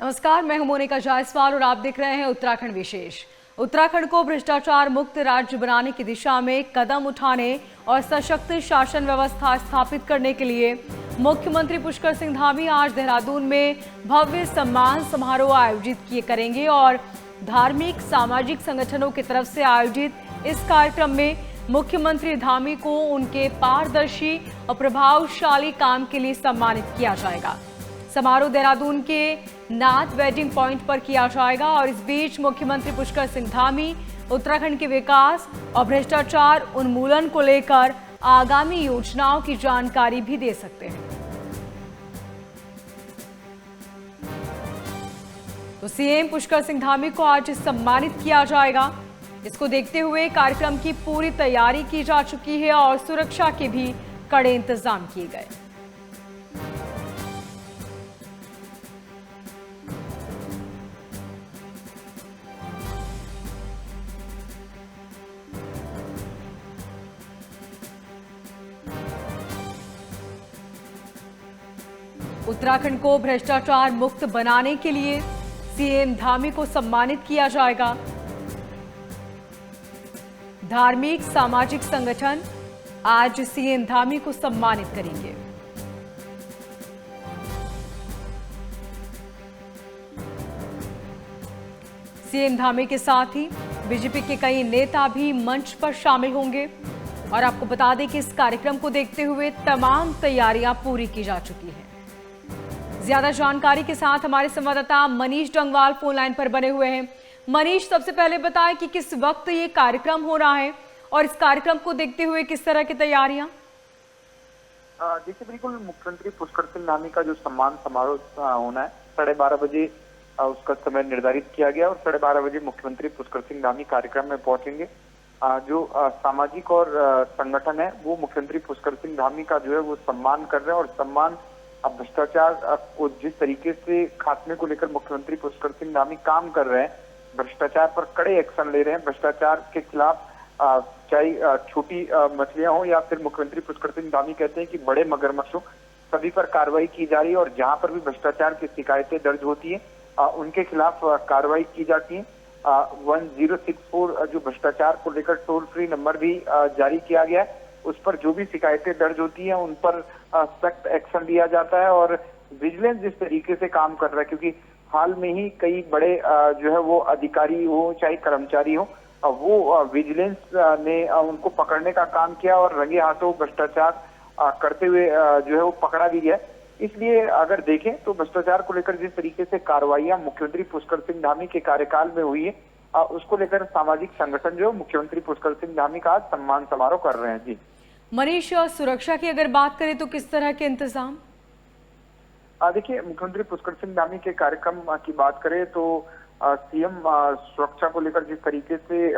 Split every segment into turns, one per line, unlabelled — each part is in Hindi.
नमस्कार, मैं हूं मोनिका जायसवाल और आप देख रहे हैं उत्तराखंड विशेष। उत्तराखंड को भ्रष्टाचार मुक्त राज्य बनाने की दिशा में कदम उठाने और सशक्त शासन व्यवस्था स्थापित करने के लिए मुख्यमंत्री पुष्कर सिंह धामी आज देहरादून में भव्य सम्मान समारोह आयोजित करेंगे और धार्मिक सामाजिक संगठनों की तरफ से आयोजित इस कार्यक्रम में मुख्यमंत्री धामी को उनके पारदर्शी और प्रभावशाली काम के लिए सम्मानित किया जाएगा। समारोह देहरादून के नाथ वेडिंग पॉइंट पर किया जाएगा और इस बीच मुख्यमंत्री पुष्कर सिंह धामी उत्तराखंड के विकास और भ्रष्टाचार उन्मूलन को लेकर आगामी योजनाओं की जानकारी भी दे सकते हैं। तो सीएम पुष्कर सिंह धामी को आज सम्मानित किया जाएगा। इसको देखते हुए कार्यक्रम की पूरी तैयारी की जा चुकी है और सुरक्षा के भी कड़े इंतजाम किए गए। उत्तराखंड को भ्रष्टाचार मुक्त बनाने के लिए सीएम धामी को सम्मानित किया जाएगा। धार्मिक सामाजिक संगठन आज सीएम धामी को सम्मानित करेंगे। सीएम धामी के साथ ही बीजेपी के कई नेता भी मंच पर शामिल होंगे और आपको बता दें कि इस कार्यक्रम को देखते हुए तमाम तैयारियां पूरी की जा चुकी हैं। ज्यादा जानकारी के साथ हमारे संवाददाता मनीष डंगवाल फोन लाइन पर बने हुए हैं। मनीष, सबसे पहले बताएं कि किस वक्त ये कार्यक्रम हो रहा है और इस कार्यक्रम को देखते हुए किस तरह की तैयारियां?
देखिए, बिल्कुल मुख्यमंत्री पुष्कर सिंह धामी का जो सम्मान समारोह होना है 12:30 बजे उसका समय निर्धारित किया गया और 12:30 बजे मुख्यमंत्री पुष्कर सिंह धामी कार्यक्रम में पहुंचेंगे। जो सामाजिक और संगठन है वो मुख्यमंत्री पुष्कर सिंह धामी का जो है वो सम्मान कर रहे हैं और सम्मान भ्रष्टाचार को जिस तरीके से खात्मे को लेकर मुख्यमंत्री पुष्कर सिंह धामी काम कर रहे हैं, भ्रष्टाचार पर कड़े एक्शन ले रहे हैं, भ्रष्टाचार के खिलाफ चाहे छोटी मछलियां हो या फिर मुख्यमंत्री पुष्कर सिंह धामी कहते हैं कि बड़े मगरमच्छ हो, सभी पर कार्रवाई की जा रही है और जहां पर भी भ्रष्टाचार की शिकायतें दर्ज होती है उनके खिलाफ कार्रवाई की जाती है। 1064 जो भ्रष्टाचार को लेकर टोल फ्री नंबर भी जारी किया गया है, उस पर जो भी शिकायतें दर्ज होती हैं उन पर सख्त एक्शन लिया जाता है और विजिलेंस जिस तरीके से काम कर रहा है, क्योंकि हाल में ही कई बड़े जो है वो अधिकारी हो चाहे कर्मचारी हो, वो विजिलेंस ने उनको पकड़ने का काम किया और रंगे हाथों भ्रष्टाचार करते हुए जो है वो पकड़ा भी गया। इसलिए अगर देखें तो भ्रष्टाचार को लेकर जिस तरीके से कार्रवाइयां मुख्यमंत्री पुष्कर सिंह धामी के कार्यकाल में हुई है उसको लेकर सामाजिक संगठन जो मुख्यमंत्री पुष्कर सिंह धामी का सम्मान समारोह कर रहे हैं। जी
मनीष, सुरक्षा की अगर बात करें तो किस तरह के इंतजाम?
देखिए, मुख्यमंत्री पुष्कर सिंह धामी के कार्यक्रम की बात करें तो सीएम सुरक्षा को लेकर जिस तरीके से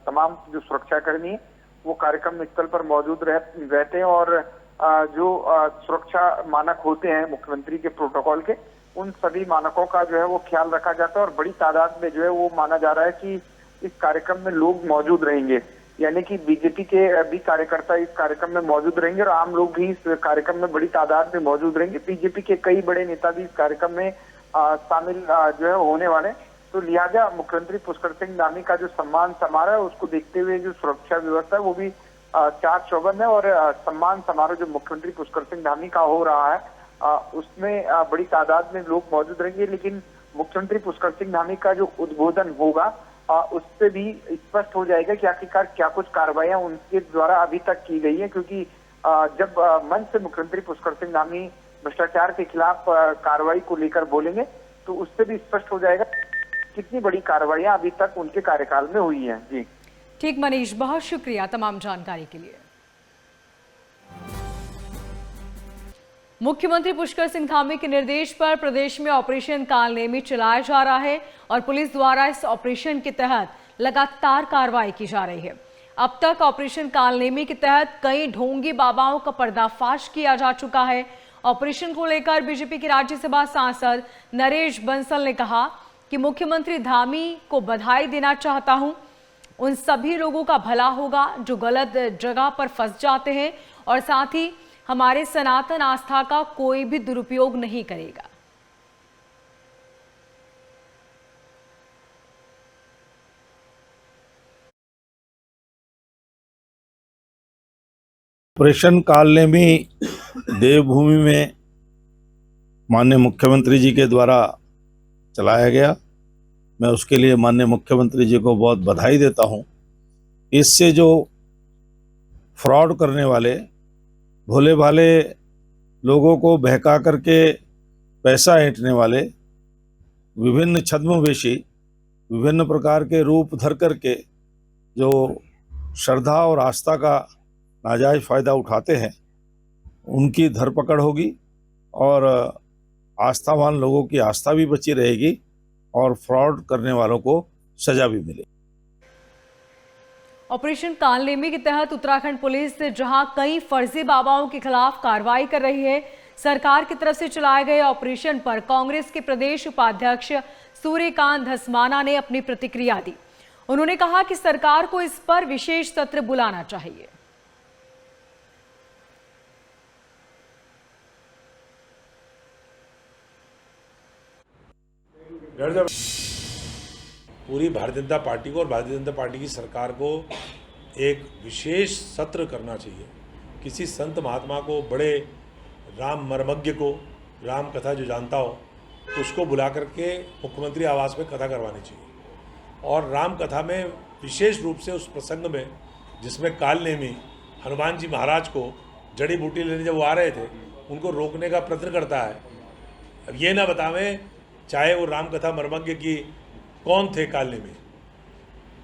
तमाम जो सुरक्षाकर्मी है वो कार्यक्रम स्थल पर मौजूद रहते हैं और जो सुरक्षा मानक होते हैं मुख्यमंत्री के प्रोटोकॉल के, उन सभी मानकों का जो है वो ख्याल रखा जाता है और बड़ी तादाद में जो है वो माना जा रहा है कि इस कार्यक्रम में लोग मौजूद रहेंगे, यानी कि बीजेपी के भी कार्यकर्ता इस कार्यक्रम में मौजूद रहेंगे और आम लोग भी इस कार्यक्रम में बड़ी तादाद में मौजूद रहेंगे। बीजेपी के कई बड़े नेता भी इस कार्यक्रम में शामिल जो है होने वाले, तो लिहाजा मुख्यमंत्री पुष्कर सिंह धामी का जो सम्मान समारोह है उसको देखते हुए जो सुरक्षा व्यवस्था है वो भी चाक चौबंद है और सम्मान समारोह जो मुख्यमंत्री पुष्कर सिंह धामी का हो रहा है उसमें बड़ी तादाद में लोग मौजूद रहेंगे। लेकिन मुख्यमंत्री पुष्कर सिंह धामी का जो उद्बोधन होगा उससे भी स्पष्ट हो जाएगा कि आखिरकार क्या कुछ कार्रवाइयां उनके द्वारा अभी तक की गई है, क्योंकि जब मंच से मुख्यमंत्री पुष्कर सिंह धामी भ्रष्टाचार के खिलाफ कार्रवाई को लेकर बोलेंगे तो उससे भी स्पष्ट हो जाएगा कितनी बड़ी कार्रवाइयां अभी तक उनके कार्यकाल में हुई हैं। जी
ठीक मनीष, बहुत शुक्रिया तमाम जानकारी के लिए। मुख्यमंत्री पुष्कर सिंह धामी के निर्देश पर प्रदेश में ऑपरेशन कालनेमी चलाया जा रहा है और पुलिस द्वारा इस ऑपरेशन के तहत लगातार कार्रवाई की जा रही है। अब तक ऑपरेशन कालनेमी के तहत कई ढोंगी बाबाओं का पर्दाफाश किया जा चुका है। ऑपरेशन को लेकर बीजेपी के राज्यसभा सांसद नरेश बंसल ने कहा कि मुख्यमंत्री धामी को बधाई देना चाहता हूं, उन सभी लोगों का भला होगा जो गलत जगह पर फंस जाते हैं और साथ ही हमारे सनातन आस्था का कोई भी दुरुपयोग नहीं करेगा।
ऑपरेशन कालनेमी देवभूमि में माननीय मुख्यमंत्री जी के द्वारा चलाया गया। मैं उसके लिए माननीय मुख्यमंत्री जी को बहुत बधाई देता हूं। इससे जो फ्रॉड करने वाले भोले भाले लोगों को बहका करके पैसा ऐंठने वाले विभिन्न छद्मवेशी विभिन्न प्रकार के रूप धर करके जो श्रद्धा और आस्था का नाजायज फ़ायदा उठाते हैं, उनकी धरपकड़ होगी और आस्थावान लोगों की आस्था भी बची रहेगी और फ्रॉड करने वालों को सजा भी मिलेगी।
ऑपरेशन कालनेमी के तहत उत्तराखंड पुलिस जहां कई फर्जी बाबाओं के खिलाफ कार्रवाई कर रही है, सरकार की तरफ से चलाए गए ऑपरेशन पर कांग्रेस के प्रदेश उपाध्यक्ष सूर्यकांत धस्माना ने अपनी प्रतिक्रिया दी। उन्होंने कहा कि सरकार को इस पर विशेष सत्र बुलाना चाहिए।
पूरी भारतीय जनता पार्टी को और भारतीय जनता पार्टी की सरकार को एक विशेष सत्र करना चाहिए। किसी संत महात्मा को, बड़े राम मर्मज्ञ को, राम कथा जो जानता हो, उसको बुला करके मुख्यमंत्री आवास में कथा करवानी चाहिए। और राम कथा में विशेष रूप से उस प्रसंग में जिसमें कालनेमी हनुमान जी महाराज को जड़ी बूटी लेने जब वो आ रहे थे, उनको रोकने का प्रयत्न करता है। अब ये ना बतावें चाहे वो राम कथा मर्मज्ञ की कौन थे कालनेमी,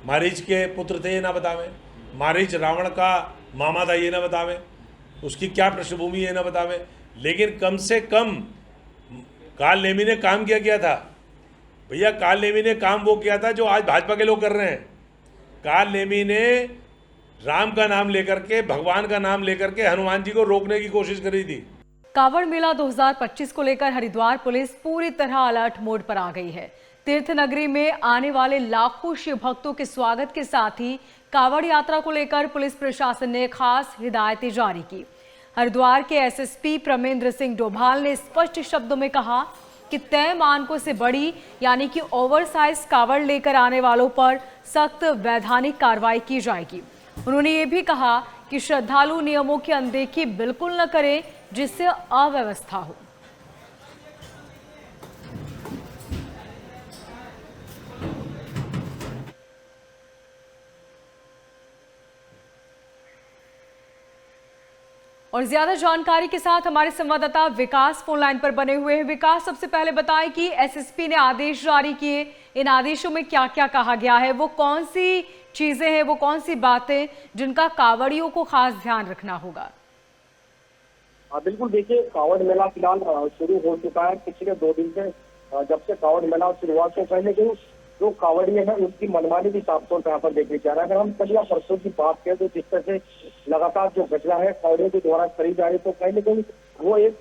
मारीच के पुत्र थे ये ना बतावें, मारीच रावण का मामा था ये ना बतावें, उसकी क्या पृष्ठभूमि ये ना बतावें, लेकिन कम से कम कालनेमी ने काम किया था। भैया कालनेमी ने काम वो किया था जो आज भाजपा के लोग कर रहे हैं। कालनेमी ने राम का नाम लेकर के, भगवान का नाम लेकर के हनुमान जी को रोकने की कोशिश करी थी।
कांवड़ मेला 2025 को लेकर हरिद्वार पुलिस पूरी तरह अलर्ट मोड पर आ गई है। तीर्थ नगरी में आने वाले लाखों शिव भक्तों के स्वागत के साथ ही कांवड़ यात्रा को लेकर पुलिस प्रशासन ने खास हिदायतें जारी की। हरिद्वार के एसएसपी प्रमेंद्र सिंह डोभाल ने स्पष्ट शब्दों में कहा कि तय मानकों से बड़ी यानी कि ओवरसाइज कांवड़ लेकर आने वालों पर सख्त वैधानिक कार्रवाई की जाएगी। उन्होंने ये भी कहा कि श्रद्धालु नियमों की अनदेखी बिल्कुल न करें जिससे अव्यवस्था हो। और ज्यादा जानकारी के साथ हमारे संवाददाता विकास फोन लाइन पर बने हुए हैं। विकास, सबसे पहले बताएं कि एसएसपी ने आदेश जारी किए, इन आदेशों में क्या क्या कहा गया है, वो कौन सी चीजें हैं, वो कौन सी बातें जिनका कांवड़ियों को खास ध्यान रखना होगा?
बिल्कुल, देखिए कांवड़ मेला फिलहाल शुरू हो चुका है। पिछले 2 दिन से जब से कांवड़ मेला शुरुआत से पहले जो कांवड़िए हैं उनकी मनमानी भी साफ तौर पर यहाँ पर देखने जा रहा है। अगर हम कल या परसों की बात करें तो जिस तरह से लगातार जो घटना है कांवड़ियों के द्वारा करी जा रही, तो कहीं न कहीं वो एक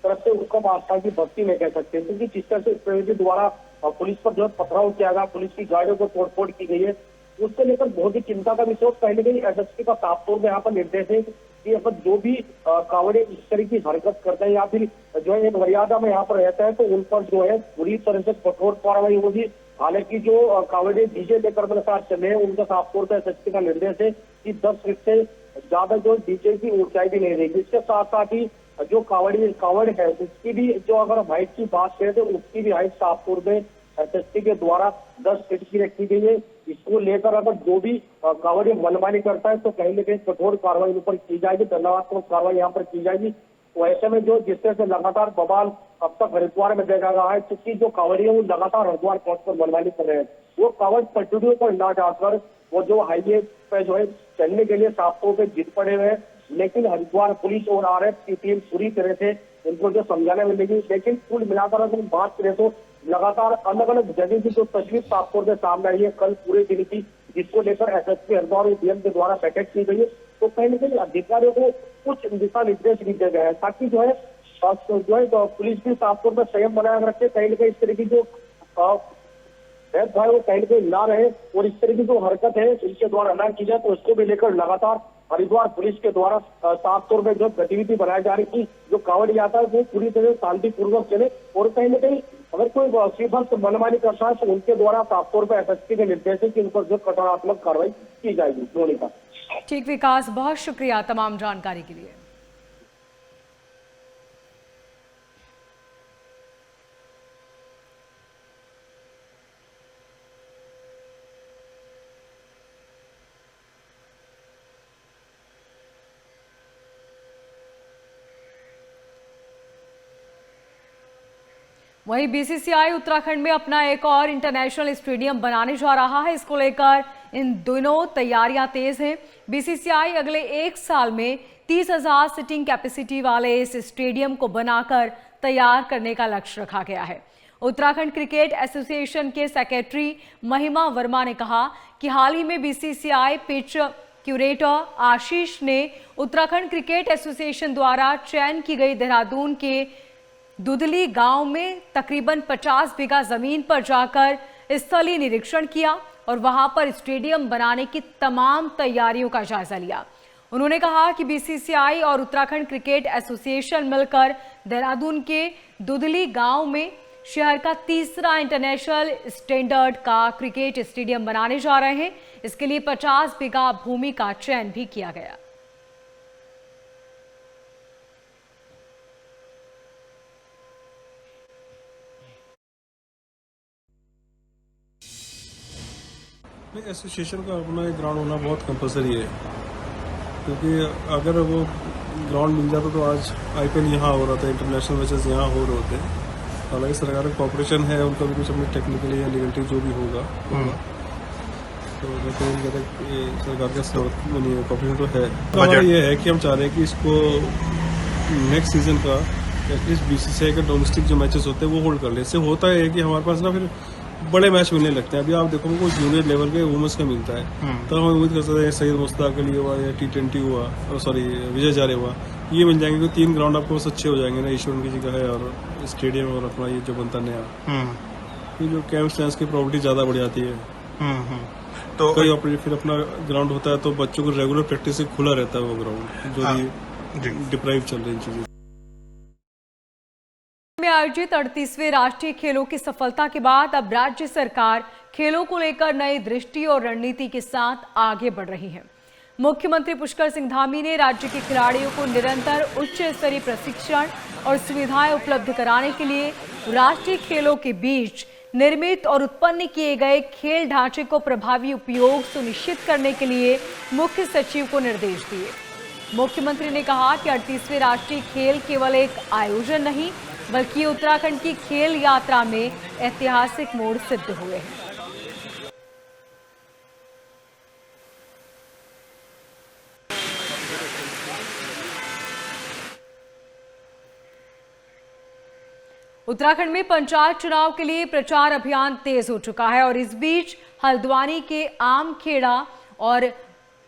तरफ से उत्कम आस्था की भक्ति में कह सकते हैं, क्योंकि जिस तरह से प्रयोजन द्वारा पुलिस पर जो पथराव किया गया, पुलिस की गाड़ियों को तोड़फोड़ की गई है, उसको लेकर बहुत ही चिंता का विषय। कहीं न कहीं एसएसपी का साफ तौर पर यहाँ पर निर्देश है कि अगर जो भी कांवड़े इस तरह की हरकत करते हैं या फिर जो है मर्यादा में यहाँ पर रहता है, तो उन पर जो है पूरी तरह से कठोर कार्रवाई होगी। हालांकि जो कांवड़े डीजे लेकर मेरे साथ चले हैं, उनका साफ तौर पर एसएसपी का निर्देश है कि 10 फीट से ज्यादा जो डीजे की ऊंचाई भी नहीं रहेगी। इसके साथ साथ ही जो कांवड़ है उसकी भी जो अगर हाइट की बात करें तो उसकी भी हाइट साफ तौर पर एसएसपी के द्वारा 10 फीट की रखी गई है। इसको लेकर अगर जो भी कांवड़िया मनमानी करता है तो कहीं न कहीं कठोर कार्रवाई ऊपर की जाएगी, दंडात्मक कार्रवाई यहाँ पर की जाएगी। तो ऐसे में जो जिस तरह से लगातार बवाल अब तक हरिद्वार में देखा गया है, क्योंकि जो कांवड़िया वो लगातार हरिद्वार पहुंचकर मनमानी कर रहे हैं, वो कांवड़ पटरियों पर ना जाकर वो जो हाईवे पे जो है चलने के लिए साफ तौर पर जिद पड़े हुए हैं। लेकिन हरिद्वार पुलिस और आरएफ की टीम पूरी तरह से उनको जो समझाने में लगी। लेकिन कुल मिलाकर अगर बात करें तो लगातार अलग अलग जगह की जो तस्वीर साफ तौर से सामने आई है कल पूरे दिन की, जिसको लेकर एसएसपी हरिद्वार और डीएम के द्वारा बैठक की गई है, तो कहीं न कहीं अधिकारियों को कुछ दिशा निर्देश दिए गए हैं ताकि जो है पुलिस भी साफ तौर पर संयम बनाए रखे। कहीं न कहीं इस तरह की जो भेदभाव वो कहीं न कहीं ना रहे और इस तरह की जो हरकत है इनके द्वारा ना की जाए, तो इसको भी लेकर लगातार हरिद्वार पुलिस के द्वारा साफ तौर पर जो गतिविधि बनाई जा रही थी, जो कांवड़ यात्रा है वो पूरी तरह शांतिपूर्वक चले और कहीं न कहीं अगर कोई श्रीभक्त मनमानी करता है तो उनके द्वारा साफ तौर पर एसएसपी के निर्देश है कि उन पर जो कठोरात्मक कार्रवाई की जाएगी। मोनिका।
ठीक विकास, बहुत शुक्रिया तमाम जानकारी के लिए। वहीं बीसीसीआई उत्तराखंड में अपना एक और इंटरनेशनल स्टेडियम बनाने जा रहा है। इसको लेकर इन दिनों तैयारियां तेज हैं। बीसीसीआई अगले 1 साल में 30,000 सीटिंग कैपेसिटी वाले इस स्टेडियम को बनाकर तैयार करने का लक्ष्य रखा गया है। उत्तराखंड क्रिकेट एसोसिएशन के सेक्रेटरी महिमा वर्मा ने कहा कि हाल ही में बीसीसीआई पिच क्यूरेटर आशीष ने उत्तराखंड क्रिकेट एसोसिएशन द्वारा चयन की गई देहरादून के दुधली गांव में तकरीबन 50 बीघा जमीन पर जाकर स्थलीय निरीक्षण किया और वहां पर स्टेडियम बनाने की तमाम तैयारियों का जायजा लिया। उन्होंने कहा कि बीसीसीआई और उत्तराखंड क्रिकेट एसोसिएशन मिलकर देहरादून के दुधली गांव में शहर का तीसरा इंटरनेशनल स्टैंडर्ड का क्रिकेट स्टेडियम बनाने जा रहे हैं। इसके लिए 50 बीघा भूमि का चयन भी किया गया।
एसोसिएशन का अपना एक ग्राउंड होना बहुत कंपलसरी है, क्योंकि अगर वो ग्राउंड मिल जाता तो आज आईपीएल यहाँ हो रहा था, इंटरनेशनल मैचेस यहाँ हो रहे होते। हालांकि सरकार का कॉपरेशन है, उनका भी कुछ अपनी टेक्निकली या लीगलिटी जो भी होगा तो मैं तो कहता कि सरकार का कॉपरेशन तो है। हमारा ये है कि हम चाह रहे हैं कि इसको नेक्स्ट सीजन का एटलीस्ट बीसीसीआई का डोमेस्टिक जो मैचेस होते हैं वो होल्ड कर ले। इससे होता है कि हमारे पास ना फिर बड़े मैच मिलने लगते हैं। अभी आप देखो कुछ जूनियर लेवल के वुमेन्स का मिलता है, तो हम उम्मीद कर सकते हैं सैयद मुश्ताक अली हुआ या T20 हुआ और विजय जारे हुआ, ये मिल जाएंगे। 3 ग्राउंड आपको बस अच्छे हो जाएंगे ना, ईश्वर की जगह है और स्टेडियम और अपना ये जो बनता नया, ये जो कैंप स्टैंड की प्रॉपर्टी ज्यादा बढ़ जाती है। तो कई फिर अपना ग्राउंड होता है तो बच्चों को रेगुलर प्रैक्टिस से खुला रहता है वो ग्राउंड, जो डिप्राइव चल रही चीजें।
में आयोजित 38वें राष्ट्रीय खेलों की सफलता के बाद अब राज्य सरकार खेलों को लेकर नई दृष्टि और रणनीति के साथ आगे बढ़ रही है। मुख्यमंत्री पुष्कर सिंह धामी ने राज्य के खिलाड़ियों को निरंतर उच्च स्तरीय प्रशिक्षण और सुविधाएं उपलब्ध कराने के लिए राष्ट्रीय खेलों के बीच निर्मित और उत्पन्न किए गए खेल ढांचे को प्रभावी उपयोग सुनिश्चित करने के लिए मुख्य सचिव को निर्देश दिए। मुख्यमंत्री ने कहा कि 38वें राष्ट्रीय खेल केवल एक आयोजन नहीं बल्कि उत्तराखंड की खेल यात्रा में ऐतिहासिक मोड़ सिद्ध हुए हैं। उत्तराखंड में पंचायत चुनाव के लिए प्रचार अभियान तेज हो चुका है और इस बीच हल्द्वानी के आमखेड़ा और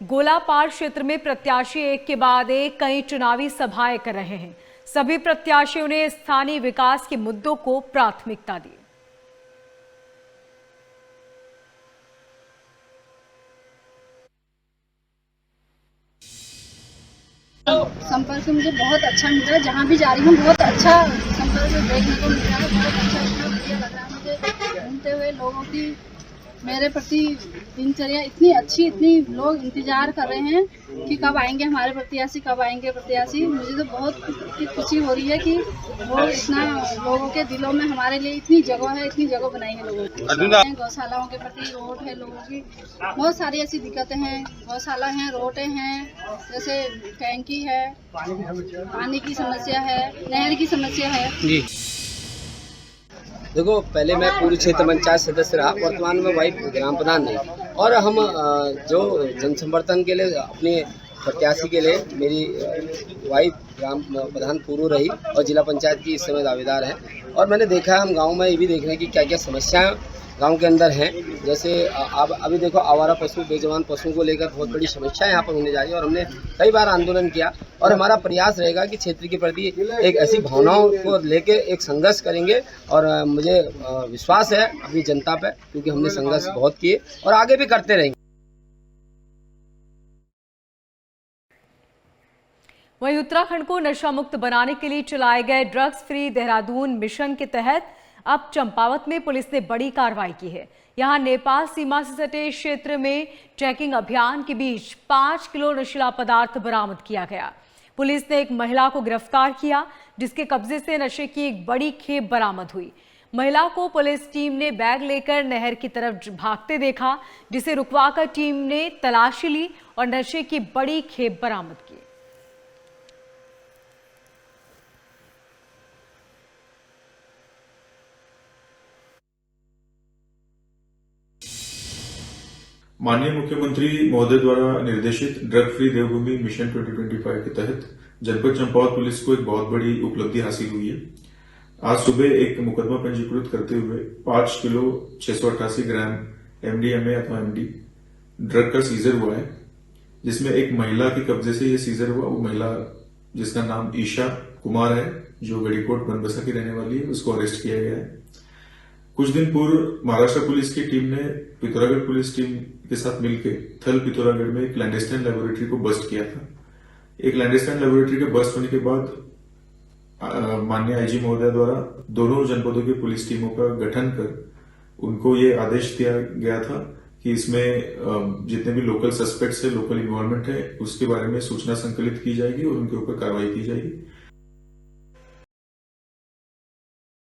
गोलापार क्षेत्र में प्रत्याशी एक के बाद एक कई चुनावी सभाएं कर रहे हैं। सभी प्रत्याशियों ने स्थानीय विकास के मुद्दों को प्राथमिकता दी।
संपर्क से मुझे बहुत अच्छा मिल रहा है, जहाँ भी जा रही हूँ बहुत अच्छा संपर्क देखने को मिल रहा है। बहुत अच्छा बढ़िया लग रहा है मुझे घूमते हुए। लोगों की मेरे प्रति दिनचर्या इतनी अच्छी, इतनी लोग इंतजार कर रहे हैं कि कब आएंगे हमारे प्रत्याशी, कब आएंगे प्रत्याशी। मुझे तो बहुत खुशी हो रही है कि वो इतना लोगों के दिलों में हमारे लिए इतनी जगह है, इतनी जगह बनाई है लोगों की। गौशालाओं के प्रति रोड है, लोगों की बहुत सारी ऐसी दिक्कतें हैं। गौशाला हैं, रोडें हैं, जैसे टैंकी है, पानी की समस्या है, नहर की समस्या है। जी
देखो, पहले मैं पूरी क्षेत्र पंचायत सदस्य रहा, वर्तमान में वाइफ ग्राम प्रधान नहीं। और हम जो जनसमर्थन के लिए अपने प्रत्याशी के लिए मेरी वाइफ ग्राम प्रधान पूर्व रही और जिला पंचायत की इस समय दावेदार है। और मैंने देखा हम गांव में ये भी देख रहे हैं कि क्या क्या समस्याएं गांव के अंदर हैं। जैसे अभी देखो आवारा पशु, बेजवान पशुओं को लेकर बहुत बड़ी समस्या यहाँ पर होने जा रही है और हमने कई बार आंदोलन किया और हमारा प्रयास रहेगा कि क्षेत्र के प्रति एक ऐसी भावनाओं को लेके एक संघर्ष करेंगे। और मुझे विश्वास है अपनी जनता पर, क्योंकि हमने संघर्ष बहुत किए और आगे भी करते रहेंगे।
वहीं उत्तराखंड को नशा मुक्त बनाने के लिए चलाए गए ड्रग्स फ्री देहरादून मिशन के तहत अब चंपावत में पुलिस ने बड़ी कार्रवाई की है। यहां नेपाल सीमा से सटे क्षेत्र में चेकिंग अभियान के बीच 5 किलो नशीला पदार्थ बरामद किया गया। पुलिस ने एक महिला को गिरफ्तार किया, जिसके कब्जे से नशे की एक बड़ी खेप बरामद हुई। महिला को पुलिस टीम ने बैग लेकर नहर की तरफ भागते देखा, जिसे रुकवाकर टीम ने तलाशी ली और नशे की बड़ी खेप बरामद की।
माननीय मुख्यमंत्री महोदय द्वारा निर्देशित ड्रग फ्री देवभूमि मिशन 2025 के तहत जनपद चंपावत पुलिस को एक बहुत बड़ी उपलब्धि हासिल हुई है। आज सुबह एक मुकदमा पंजीकृत करते हुए 5 किलो 688 ग्राम एमडीएमए अथवा एमडी ड्रग का सीजर हुआ है, जिसमें एक महिला के कब्जे से यह सीजर हुआ। वो महिला जिसका नाम ईशा कुमार है, जो गढ़ीकोट बनबसा की रहने वाली है, उसको अरेस्ट किया गया है। कुछ दिन पूर्व महाराष्ट्र पुलिस की टीम ने पिथौरागढ़ पुलिस टीम के साथ मिलकर थल पिथौरागढ़ में एक क्लैंडेस्टाइन लेबोरेटरी को बस्ट किया था। एक क्लैंडेस्टाइन लेबोरेटरी के बस्ट होने के बाद माननीय आईजी महोदय द्वारा दोनों जनपदों की पुलिस टीमों का गठन कर उनको ये आदेश दिया गया था कि इसमें जितने भी लोकल सस्पेक्ट्स है, लोकल इन्वॉल्वमेंट है, उसके बारे में सूचना संकलित की जाएगी और उनके ऊपर कार्रवाई की जाएगी।